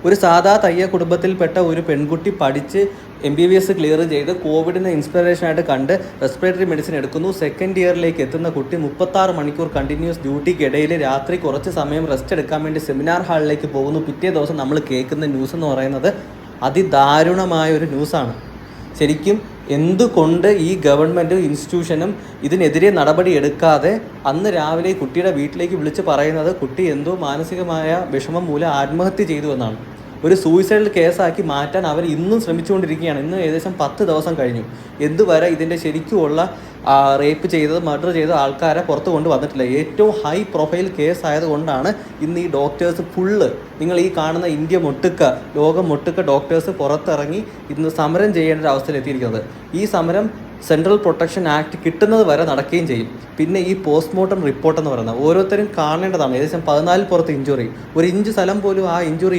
ഒരു സാധാ തയ്യ കുടുംബത്തിൽപ്പെട്ട ഒരു പെൺകുട്ടി പഠിച്ച് MBBS ക്ലിയർ ചെയ്ത് കോവിഡിനെ ഇൻസ്പിറേഷനായിട്ട് കണ്ട് റെസ്പിറേറ്ററി മെഡിസിൻ എടുക്കുന്നു. സെക്കൻഡ് ഇയറിലേക്ക് എത്തുന്ന കുട്ടി 36 മണിക്കൂർ കണ്ടിന്യൂസ് ഡ്യൂട്ടിക്കിടയിൽ രാത്രി കുറച്ച് സമയം റെസ്റ്റ് എടുക്കാൻ വേണ്ടി സെമിനാർ ഹാളിലേക്ക് പോകുന്നു. പിറ്റേ ദിവസം നമ്മൾ കേൾക്കുന്ന ന്യൂസ് എന്ന് പറയുന്നത് അതിദാരുണമായ ഒരു ന്യൂസാണ്. ശരിക്കും എന്തുകൊണ്ട് ഈ ഗവൺമെൻറ്റും ഇൻസ്റ്റിറ്റ്യൂഷനും ഇതിനെതിരെ നടപടി എടുക്കാതെ അന്ന് രാവിലെ കുട്ടിയുടെ വീട്ടിലേക്ക് വിളിച്ച് പറയുന്നത് കുട്ടി എന്തോ മാനസികമായ വിഷമം മൂലം ആത്മഹത്യ ചെയ്തു എന്നാണ്. ഒരു സൂയിസൈഡൽ കേസാക്കി മാറ്റാൻ അവർ ഇന്നും ശ്രമിച്ചുകൊണ്ടിരിക്കുകയാണ്. ഇന്ന് ഏകദേശം 10 ദിവസം കഴിഞ്ഞു. എന്തുവരെ ഇതിൻ്റെ ശരിക്കുമുള്ള റേപ്പ് ചെയ്തത് മർഡർ ചെയ്ത ആൾക്കാരെ പുറത്ത് കൊണ്ട് വന്നിട്ടില്ല. ഏറ്റവും ഹൈ പ്രൊഫൈൽ കേസ് ആയതുകൊണ്ടാണ് ഇന്ന് ഈ ഡോക്ടേഴ്സ് ഫുള്ള് നിങ്ങൾ ഈ കാണുന്ന ഇന്ത്യ മൊട്ടുക്ക ലോകം മൊട്ടുക്ക ഡോക്ടേഴ്സ് പുറത്തിറങ്ങി ഇന്ന് സമരം ചെയ്യേണ്ട ഒരു അവസ്ഥയിൽ എത്തിയിരിക്കുന്നത്. ഈ സമരം സെൻട്രൽ പ്രൊട്ടക്ഷൻ ആക്ട് കിട്ടുന്നത് വരെ നടക്കുകയും ചെയ്യും. പിന്നെ ഈ പോസ്റ്റ്മോർട്ടം റിപ്പോർട്ട് എന്ന് പറയുന്നത് ഓരോരുത്തരും കാണേണ്ടതാണ്. ഏകദേശം 14 പുറത്ത് ഇഞ്ചുറി, ഒരു ഇഞ്ച് സ്ഥലം പോലും ആ ഇഞ്ചുറി